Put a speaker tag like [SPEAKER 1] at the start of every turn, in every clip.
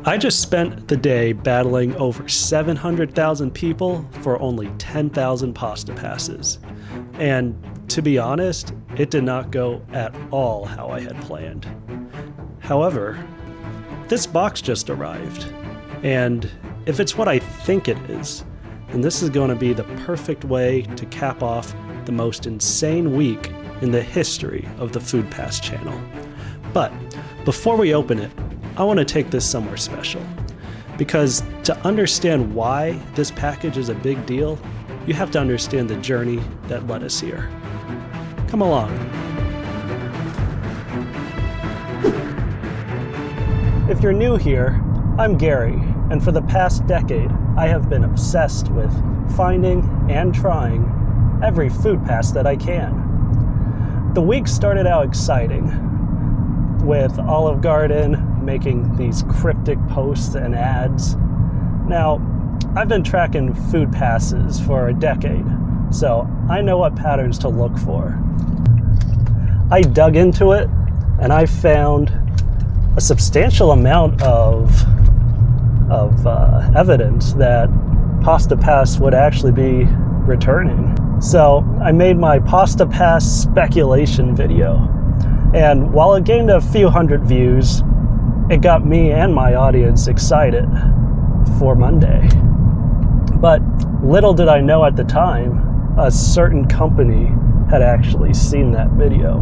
[SPEAKER 1] I just spent the day battling over 700,000 people for only 10,000 pasta passes. And to be honest, it did not go at all how I had planned. However, this box just arrived. And if it's what I think it is, then this is going to be the perfect way to cap off the most insane week in the history of the Food Pass channel. But before we open it, I want to take this somewhere special, because to understand why this package is a big deal, you have to understand the journey that led us here. Come along. If you're new here, I'm Gary, and for the past decade, I have been obsessed with finding and trying every food pass that I can. The week started out exciting, with Olive Garden making these cryptic posts and ads. Now, I've been tracking food passes for a decade, so I know what patterns to look for. I dug into it, and I found a substantial amount of evidence that Pasta Pass would actually be returning. So I made my Pasta Pass speculation video, and while it gained a few hundred views, it got me and my audience excited for Monday. But little did I know at the time, a certain company had actually seen that video.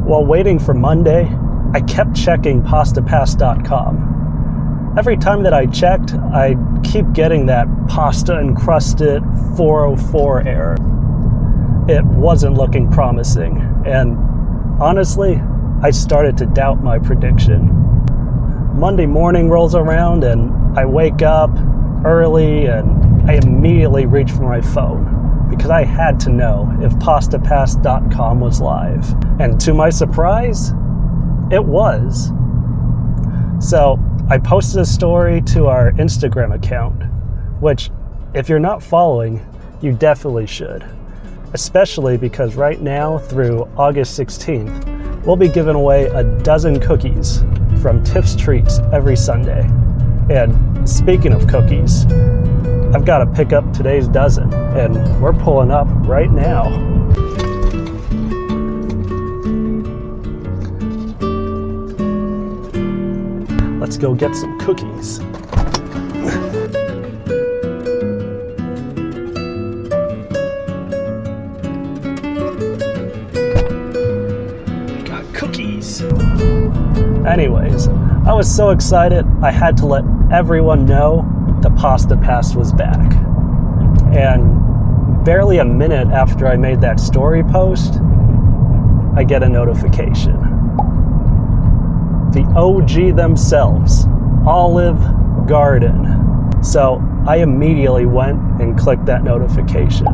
[SPEAKER 1] While waiting for Monday, I kept checking pastapass.com. Every time that I checked, I'd keep getting that pasta encrusted 404 error. It wasn't looking promising, and honestly, I started to doubt my prediction. Monday morning rolls around and I wake up early and I immediately reach for my phone because I had to know if pastapass.com was live. And to my surprise, it was. So I posted a story to our Instagram account, which if you're not following, you definitely should. Especially because right now through August 16th, we'll be giving away a dozen cookies from Tiff's Treats every Sunday. And speaking of cookies, I've got to pick up today's dozen, and we're pulling up right now. Let's go get some cookies. Cookies. Anyways, I was so excited I had to let everyone know the Pasta Pass was back. And barely a minute after I made that story post, I get a notification. The OG themselves, Olive Garden. So I immediately went and clicked that notification.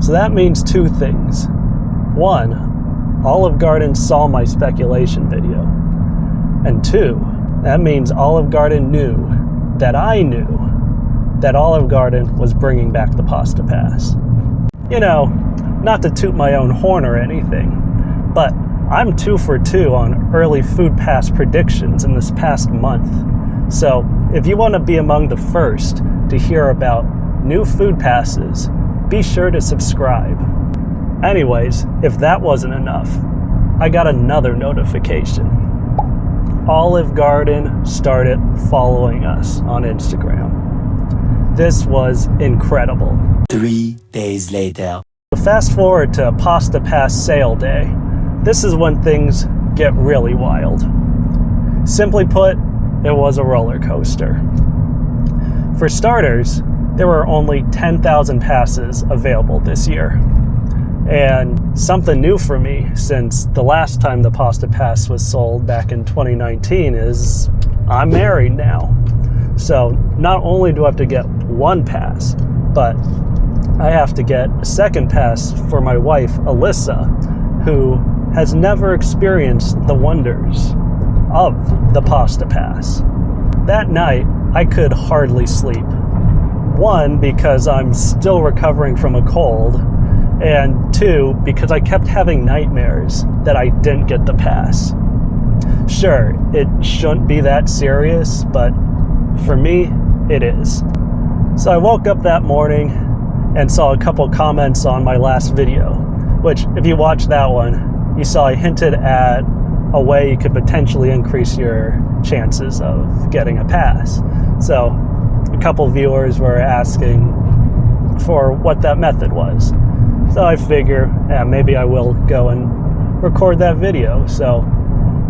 [SPEAKER 1] So that means two things. One, Olive Garden saw my speculation video. And two, that means Olive Garden knew that I knew that Olive Garden was bringing back the Pasta Pass. You know, not to toot my own horn or anything, but I'm 2 for 2 on early Food Pass predictions in this past month. So if you want to be among the first to hear about new food passes, be sure to subscribe. Anyways, if that wasn't enough, I got another notification. Olive Garden started following us on Instagram. This was incredible.
[SPEAKER 2] 3 days later.
[SPEAKER 1] Fast forward to Pasta Pass sale day. This is when things get really wild. Simply put, it was a roller coaster. For starters, there were only 10,000 passes available this year. And something new for me, since the last time the Pasta Pass was sold back in 2019, is I'm married now. So not only do I have to get one pass, but I have to get a second pass for my wife, Alyssa, who has never experienced the wonders of the Pasta Pass. That night, I could hardly sleep. One, because I'm still recovering from a cold, and two, because I kept having nightmares that I didn't get the pass. Sure, it shouldn't be that serious, but for me, it is. So I woke up that morning and saw a couple comments on my last video, which if you watch that one, you saw I hinted at a way you could potentially increase your chances of getting a pass. So a couple viewers were asking for what that method was. So I figure, maybe I will go and record that video. So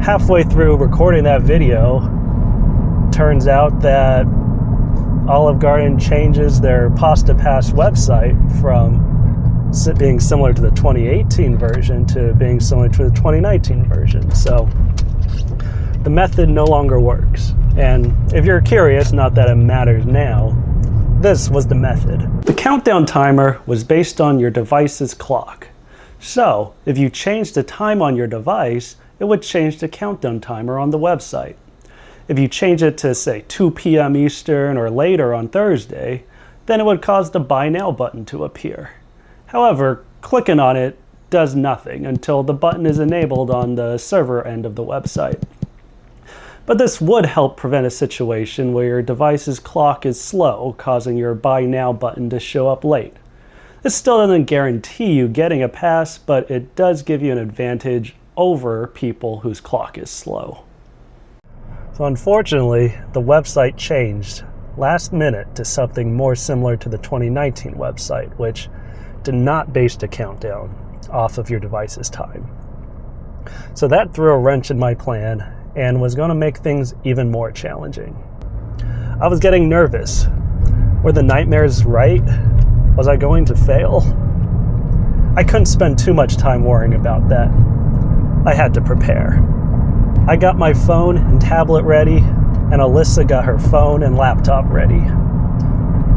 [SPEAKER 1] halfway through recording that video, turns out that Olive Garden changes their Pasta Pass website from being similar to the 2018 version to being similar to the 2019 version. So the method no longer works. And if you're curious, not that it matters now, this was the method. The countdown timer was based on your device's clock. So if you changed the time on your device, it would change the countdown timer on the website. If you change it to, say, 2 p.m. Eastern or later on Thursday, then it would cause the Buy Now button to appear. However, clicking on it does nothing until the button is enabled on the server end of the website. But this would help prevent a situation where your device's clock is slow, causing your Buy Now button to show up late. This still doesn't guarantee you getting a pass, but it does give you an advantage over people whose clock is slow. So unfortunately, the website changed last minute to something more similar to the 2019 website, which did not base the countdown off of your device's time. So that threw a wrench in my plan and was going to make things even more challenging. I was getting nervous. Were the nightmares right? Was I going to fail? I couldn't spend too much time worrying about that. I had to prepare. I got my phone and tablet ready, and Alyssa got her phone and laptop ready.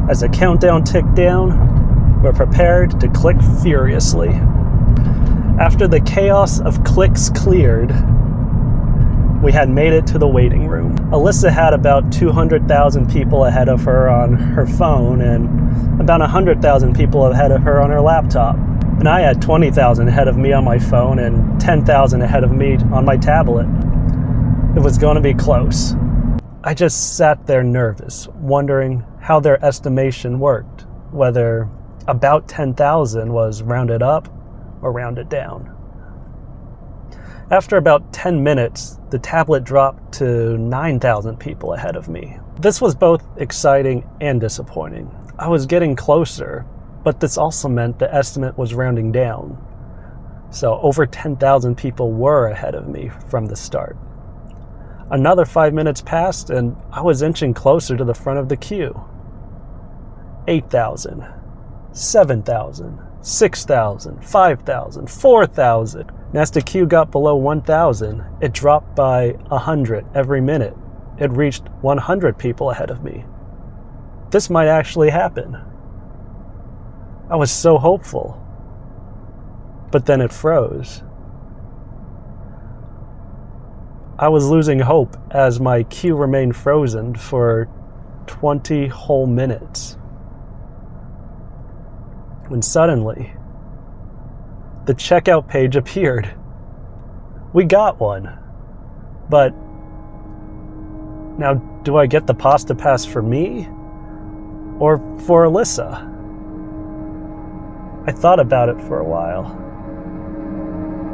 [SPEAKER 1] As the countdown ticked down, we're prepared to click furiously. After the chaos of clicks cleared, we had made it to the waiting room. Alyssa had about 200,000 people ahead of her on her phone and about 100,000 people ahead of her on her laptop. And I had 20,000 ahead of me on my phone and 10,000 ahead of me on my tablet. It was going to be close. I just sat there nervous, wondering how their estimation worked, whether about 10,000 was rounded up or rounded down. After about 10 minutes, the tablet dropped to 9,000 people ahead of me. This was both exciting and disappointing. I was getting closer, but this also meant the estimate was rounding down. So over 10,000 people were ahead of me from the start. Another 5 minutes passed and I was inching closer to the front of the queue. 8,000, 7,000, 6,000, 5,000, 4,000. And as the queue got below 1,000, it dropped by 100 every minute. It reached 100 people ahead of me. This might actually happen. I was so hopeful. But then it froze. I was losing hope as my queue remained frozen for 20 whole minutes. When suddenly, the checkout page appeared. We got one. But now, do I get the Pasta Pass for me or for Alyssa? I thought about it for a while,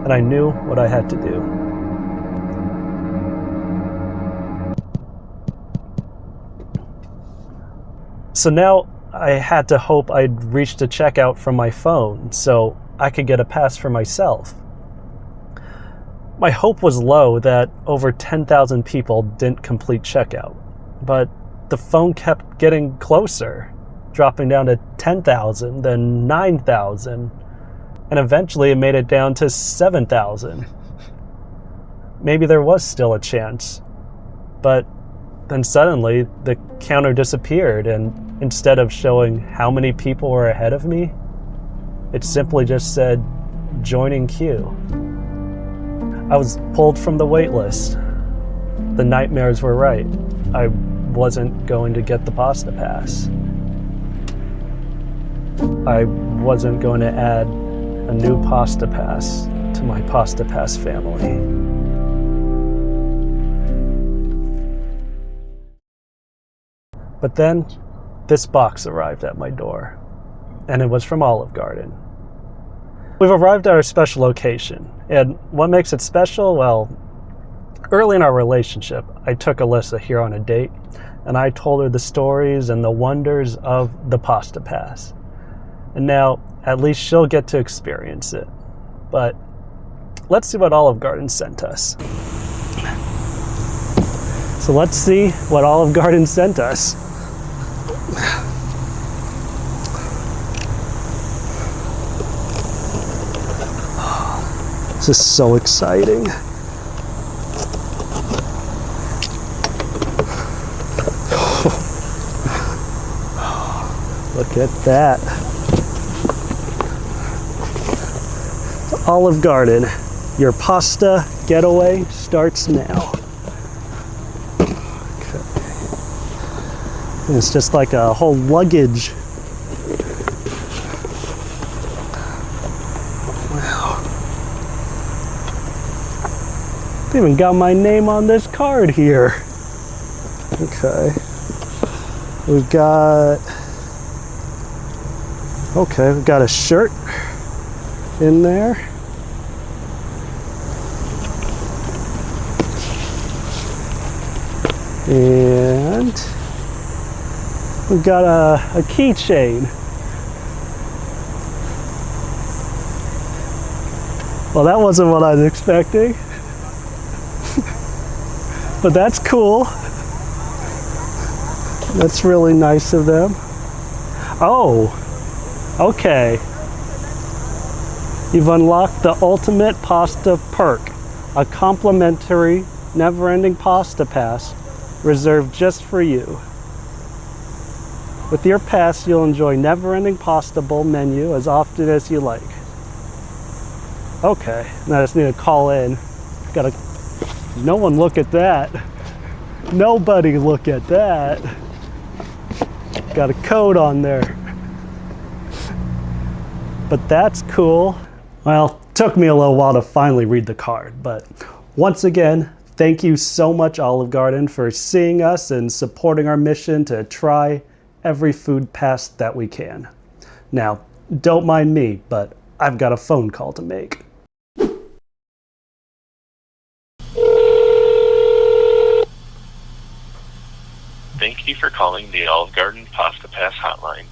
[SPEAKER 1] and I knew what I had to do. So now I had to hope I'd reached a checkout from my phone so I could get a pass for myself. My hope was low that over 10,000 people didn't complete checkout, but the phone kept getting closer, dropping down to 10,000, then 9,000, and eventually it made it down to 7,000. Maybe there was still a chance, but then suddenly the counter disappeared, and instead of showing how many people were ahead of me, it simply just said, joining queue. I was pulled from the wait list. The nightmares were right. I wasn't going to get the Pasta Pass. I wasn't going to add a new Pasta Pass to my Pasta Pass family. But then this box arrived at my door, and it was from Olive Garden. We've arrived at our special location, and what makes it special? Well, early in our relationship, I took Alyssa here on a date, and I told her the stories and the wonders of the Pasta Pass. And now, at least she'll get to experience it. But let's see what Olive Garden sent us. So let's see what Olive Garden sent us. This is so exciting. Look at that. Olive Garden, your pasta getaway starts now. Okay. And it's just like a whole luggage. Wow. They even got my name on this card here. Okay. We've got a shirt in there. And we've got a keychain. Well, that wasn't what I was expecting. But that's cool. That's really nice of them. Oh, okay. You've unlocked the ultimate pasta perk, a complimentary, never-ending pasta pass reserved just for you. With your pass, you'll enjoy never-ending pasta bowl menu as often as you like. Okay, now I just need to call in. No one look at that. Nobody look at that. Got a code on there. But that's cool. Well, took me a little while to finally read the card, but once again, thank you so much, Olive Garden, for seeing us and supporting our mission to try every food pass that we can. Now, don't mind me, but I've got a phone call to make.
[SPEAKER 3] Thank you for calling the Olive Garden Pasta Pass hotline.